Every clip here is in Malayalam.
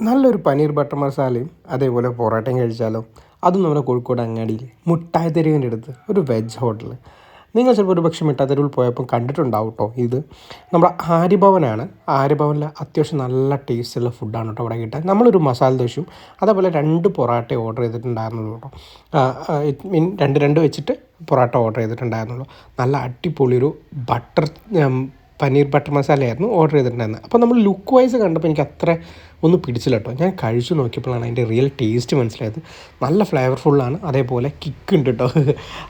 നല്ലൊരു പനീർ ബട്ടർ മസാലയും അതേപോലെ പൊറോട്ടയും കഴിച്ചാലോ. അതും നമ്മുടെ കോഴിക്കോട് അങ്ങാടിയിൽ മുട്ടായി തെരുവിൻ്റെ അടുത്ത് ഒരു വെജ് ഹോട്ടൽ. നിങ്ങൾ ചിലപ്പോൾ ഒരു പക്ഷേ മിഠായി തെരുവിൽ പോയപ്പോൾ കണ്ടിട്ടുണ്ടാവും കേട്ടോ. ഇത് നമ്മുടെ ആര്യഭവനാണ്. ആര്യഭവനിൽ അത്യാവശ്യം നല്ല ടേസ്റ്റുള്ള ഫുഡാണ് കേട്ടോ അവിടെ കിട്ടുക. നമ്മളൊരു മസാല ദോശയും അതേപോലെ 2 പൊറോട്ട ഓർഡർ ചെയ്തിട്ടുണ്ടായിരുന്നുള്ളൂ കേട്ടോ. ഇറ്റ് മീൻ രണ്ട് വെച്ചിട്ട് പൊറോട്ട ഓർഡർ ചെയ്തിട്ടുണ്ടായിരുന്നുള്ളൂ. നല്ല അടിപൊളി ഒരു പനീർ ബട്ടർ മസാലയായിരുന്നു ഓർഡർ ചെയ്തിട്ടുണ്ടായിരുന്നത്. അപ്പോൾ നമ്മൾ ലുക്ക് വൈസ് കണ്ടപ്പോൾ എനിക്ക് അത്ര ഒന്നും പിടിച്ചില്ല കേട്ടോ. ഞാൻ കഴിച്ചു നോക്കിയപ്പോഴാണ് അതിൻ്റെ റിയൽ ടേസ്റ്റ് മനസ്സിലായത്. നല്ല ഫ്ലേവർഫുള്ളാണ്, അതേപോലെ കിക്ക് ഉണ്ട് കേട്ടോ.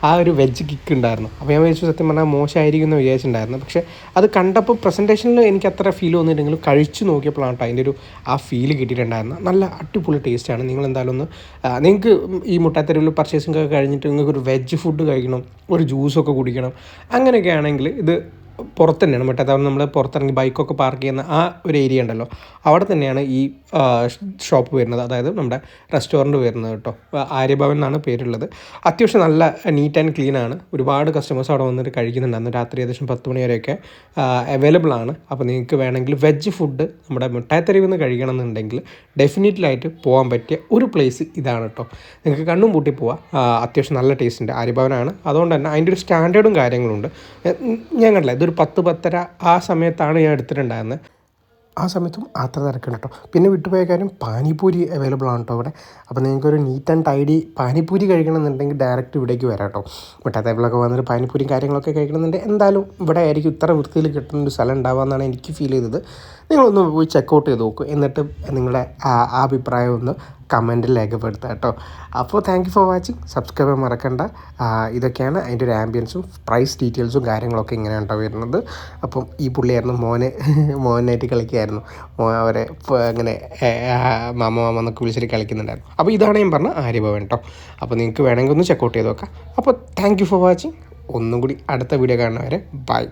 ആ ഒരു വെജ് കിക്ക് ഉണ്ടായിരുന്നു. അപ്പോൾ ഞാൻ വിചാരിച്ചു സത്യം പറഞ്ഞാൽ മോശമായിരിക്കും എന്ന് വിചാരിച്ചിട്ടുണ്ടായിരുന്നു. പക്ഷേ അത് കണ്ടപ്പോൾ പ്രസൻറ്റേഷനിൽ എനിക്ക് അത്ര ഫീൽ വന്നിട്ടുണ്ടെങ്കിലും കഴിച്ചു നോക്കിയപ്പോഴാണ് കേട്ടോ അതിൻ്റെ ഒരു ആ ഫീൽ കിട്ടിയിട്ടുണ്ടായിരുന്നു. നല്ല അടിപൊളി ടേസ്റ്റാണ്. നിങ്ങൾ എന്തായാലും ഒന്ന് നിങ്ങൾക്ക് ഈ മുട്ടാത്തെരുവിൽ പർച്ചേസിംഗ് ഒക്കെ കഴിഞ്ഞിട്ട് നിങ്ങൾക്ക് ഒരു വെജ് ഫുഡ് കഴിക്കണം, ഒരു ജ്യൂസൊക്കെ കുടിക്കണം, അങ്ങനെയൊക്കെ ആണെങ്കിൽ ഇത് പുറത്ത് തന്നെയാണ്. മറ്റേ നമ്മൾ പുറത്തിറങ്ങി ബൈക്കൊക്കെ പാർക്ക് ചെയ്യുന്ന ആ ഒരു ഏരിയ ഉണ്ടല്ലോ, അവിടെ തന്നെയാണ് ഈ ഷോപ്പ് വരുന്നത്. അതായത് നമ്മുടെ റെസ്റ്റോറൻറ്റ് വരുന്നത് കേട്ടോ. ആര്യഭവൻ എന്നാണ് പേരുള്ളത്. അത്യാവശ്യം നല്ല നീറ്റ് ആൻഡ് ക്ലീൻ ആണ്. ഒരുപാട് കസ്റ്റമേഴ്സ് അവിടെ വന്നിട്ട് കഴിക്കുന്നുണ്ടായിരുന്നു. രാത്രി ഏകദേശം 10 മണി വരെയൊക്കെ അവൈലബിൾ ആണ്. അപ്പോൾ നിങ്ങൾക്ക് വേണമെങ്കിൽ വെജ് ഫുഡ് നമ്മുടെ മിഠായിത്തെരുവിൽ നിന്ന് കഴിക്കണം എന്നുണ്ടെങ്കിൽ ഡെഫിനറ്റ്ലായിട്ട് പോകാൻ പറ്റിയ ഒരു പ്ലേസ് ഇതാണ് കേട്ടോ. നിങ്ങൾക്ക് കണ്ണും പൂട്ടി പോവാം. അത്യാവശ്യം നല്ല ടേസ്റ്റ് ഉണ്ട്. ആര്യഭവനാണ്, അതുകൊണ്ട് തന്നെ അതിൻ്റെ ഒരു സ്റ്റാൻഡേർഡും കാര്യങ്ങളുണ്ട്. ഞാൻ കണ്ടില്ല, ഇതൊരു 10-10:30 ആ സമയത്താണ് ഞാൻ എടുത്തിട്ടുണ്ടായിരുന്നത്. ആ സമയത്തും അത്ര തിരക്കുണ്ട് കേട്ടോ. പിന്നെ വിട്ടുപോയ കാര്യം, പാനിപൂരി അവൈലബിൾ ആണ് കേട്ടോ അവിടെ. അപ്പോൾ നിങ്ങൾക്കൊരു നീറ്റ് ആൻഡ് ടൈഡി പാനിപൂരി കഴിക്കണമെന്നുണ്ടെങ്കിൽ ഡയറക്റ്റ് ഇവിടേക്ക് വരാം കേട്ടോ. മിഠായിത്തെരുവിലൊക്കെ വന്നിട്ട് പാനിപൂരിയും കാര്യങ്ങളൊക്കെ കഴിക്കണമെന്നുണ്ടെങ്കിൽ എന്തായാലും ഇവിടെ ആയിരിക്കും ഇത്ര വൃത്തിയിൽ കിട്ടുന്ന ഒരു സ്ഥലം ഉണ്ടാവുക എന്നാണ് എനിക്ക് ഫീൽ ചെയ്തത്. നിങ്ങളൊന്ന് പോയി ചെക്കൗട്ട് ചെയ്ത് നോക്കും, എന്നിട്ട് നിങ്ങളുടെ അഭിപ്രായം ഒന്ന് കമൻറ്റിൽ രേഖപ്പെടുത്തുക കേട്ടോ. അപ്പോൾ thank you for watching. Subscribe ചെയ്യാൻ മറക്കണ്ട. ഇതൊക്കെയാണ് അതിൻ്റെ ഒരു ആംബിയൻസും പ്രൈസ് ഡീറ്റെയിൽസും കാര്യങ്ങളൊക്കെ ഇങ്ങനെയാണ് കേട്ടോ വരുന്നത്. അപ്പം ഈ പുള്ളിയായിരുന്നു മോനായിട്ട് കളിക്കുകയായിരുന്നു. അവരെ അങ്ങനെ മാമ എന്നൊക്കെ വിളിച്ചിട്ട് കളിക്കുന്നുണ്ടായിരുന്നു. അപ്പോൾ ഇതാണ് ഞാൻ പറഞ്ഞ ആര്യഭവൻ കേട്ടോ. അപ്പോൾ നിങ്ങൾക്ക് വേണമെങ്കിൽ ഒന്ന് ചെക്കൗട്ട് ചെയ്ത് നോക്കാം. അപ്പോൾ താങ്ക് യു ഫോർ വാച്ചിങ്. ഒന്നും കൂടി അടുത്ത വീഡിയോ കാണുന്നവരെ ബൈ.